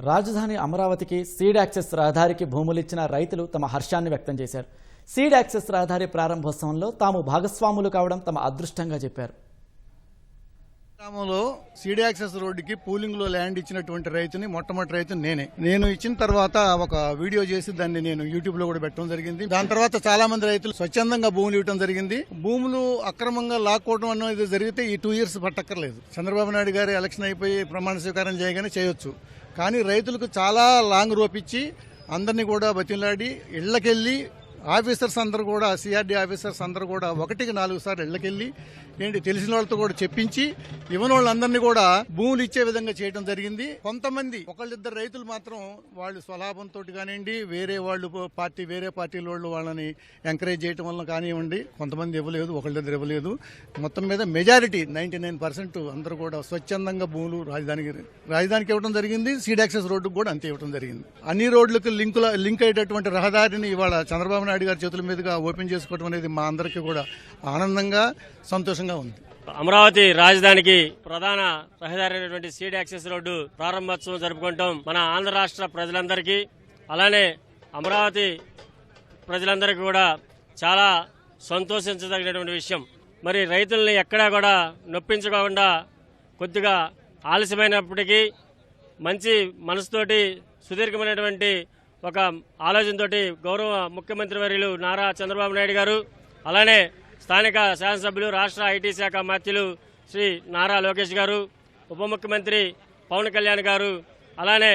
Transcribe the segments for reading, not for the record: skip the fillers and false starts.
రాజధాని అమరావతికి seed access రహదారికి భూములిచ్చిన రైతులు తమ హర్షాన్ని వ్యక్తం చేశారు. సీడ్ యాక్సెస్ రహదారి ప్రారంభోత్సవంలో తాము భాగస్వాములు కావడం తమ అదృష్టంగా చెప్పారు. గ్రామంలో సీడ్ యాక్సెస్ రోడ్డుకి పూలింగ్ లో ల్యాండ్ ఇచ్చినటువంటి రైతుని మొట్టమొదటి రైతు నేను ఇచ్చిన తర్వాత ఒక వీడియో చేసి దాన్ని నేను యూట్యూబ్ లో కూడా పెట్టడం జరిగింది. దాని తర్వాత చాలా మంది రైతులు స్వచ్ఛందంగా భూములు ఇవ్వడం జరిగింది. భూములు అక్రమంగా లాక్కోవడం అనేది జరిగితే ఈ 2 years పట్టక్కర్లేదు. చంద్రబాబు నాయుడు గారు ఎలక్షన్ అయిపోయి ప్రమాణ స్వీకారం చేయగానే చేయొచ్చు. కానీ రైతులకు చాలా లాంగ్ రోప్ ఇచ్చి అందరినీ కూడా బతిలాడి ఇళ్లకెళ్లి ఆఫీసర్స్ అందరూ కూడా సిఆర్డీ ఆఫీసర్స్ అందరూ కూడా 1కి 4 సార్లు ఇళ్లకెళ్లి తెలిసిన వాళ్ళతో కూడా చెప్పించి ఇవ్వని వాళ్ళందరినీ కూడా భూములు ఇచ్చే విధంగా చేయడం జరిగింది. కొంతమంది ఒకళ్ళిద్దరు రైతులు మాత్రం వాళ్ళు స్వలాభంతో కానివ్వండి వేరే పార్టీల వాళ్ళు వాళ్ళని ఎంకరేజ్ చేయడం వల్ల కానివ్వండి కొంతమంది ఇవ్వలేదు, ఒకళ్ళిద్దరు ఇవ్వలేదు. మొత్తం మీద మెజారిటీ 99% అందరూ కూడా స్వచ్ఛందంగా భూములు రాజధానికి ఇవ్వడం జరిగింది. సీడ్ యాక్సెస్ రోడ్డుకు కూడా అంతే ఇవ్వడం జరిగింది. అన్ని రోడ్లకు లింక్ అయ్యేటటువంటి రహదారిని ఇవాళ చంద్రబాబు నాయుడు గారి చేతుల మీదుగా ఓపెన్ చేసుకోవడం అనేది మా అందరికీ కూడా ఆనందంగా సంతోషంగా ఉంది. అమరావతి రాజధానికి ప్రధాన రహదారి అయినటువంటి సీడ్ యాక్సెస్ రోడ్డు ప్రారంభోత్సవం జరుపుకుంటాం. మన ఆంధ్ర రాష్ట్ర ప్రజలందరికీ అలానే అమరావతి ప్రజలందరికీ కూడా చాలా సంతోషించదగినటువంటి విషయం. మరి రైతుల్ని ఎక్కడా కూడా నొప్పించుకోకుండా కొద్దిగా ఆలస్యమైనప్పటికీ మంచి మనసుతోటి సుదీర్ఘమైనటువంటి ఒక ఆలోచనతోటి గౌరవ ముఖ్యమంత్రి వర్యులు నారా చంద్రబాబు నాయుడు గారు అలానే స్థానిక శాసనసభ్యులు రాష్ట్ర ఐటీ శాఖ మంత్రులు శ్రీ నారా లోకేష్ గారు, ఉప ముఖ్యమంత్రి పవన్ కళ్యాణ్ గారు, అలానే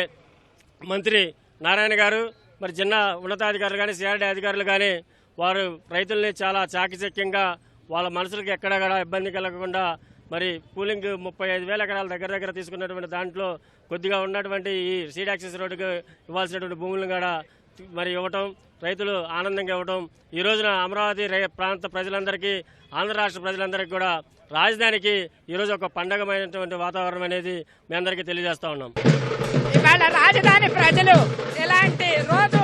మంత్రి నారాయణ గారు, మరి జిల్లా ఉన్నతాధికారులు కానీ సిఆర్డీ అధికారులు కానీ వారు రైతుల్ని చాలా చాకచక్యంగా వాళ్ళ మనసులకు ఎక్కడా కూడా ఇబ్బంది కలగకుండా మరి పూలింగ్ 35,000 ఎకరాల దగ్గర తీసుకున్నటువంటి దాంట్లో కొద్దిగా ఉన్నటువంటి ఈ సీడ్ యాక్సెస్ రోడ్డుకు ఇవ్వాల్సినటువంటి భూములను కూడా మరి ఇవ్వటం రైతులు ఆనందంగా ఇవ్వటం ఈ రోజున అమరావతి ప్రాంత ప్రజలందరికీ ఆంధ్ర రాష్ట్ర ప్రజలందరికీ కూడా రాజధానికి ఈరోజు ఒక పండగమైనటువంటి వాతావరణం అనేది మీ అందరికీ తెలియజేస్తా ఉన్నాం. ఇవాళ రాజధాని ప్రజలు ఎలాంటి రోజు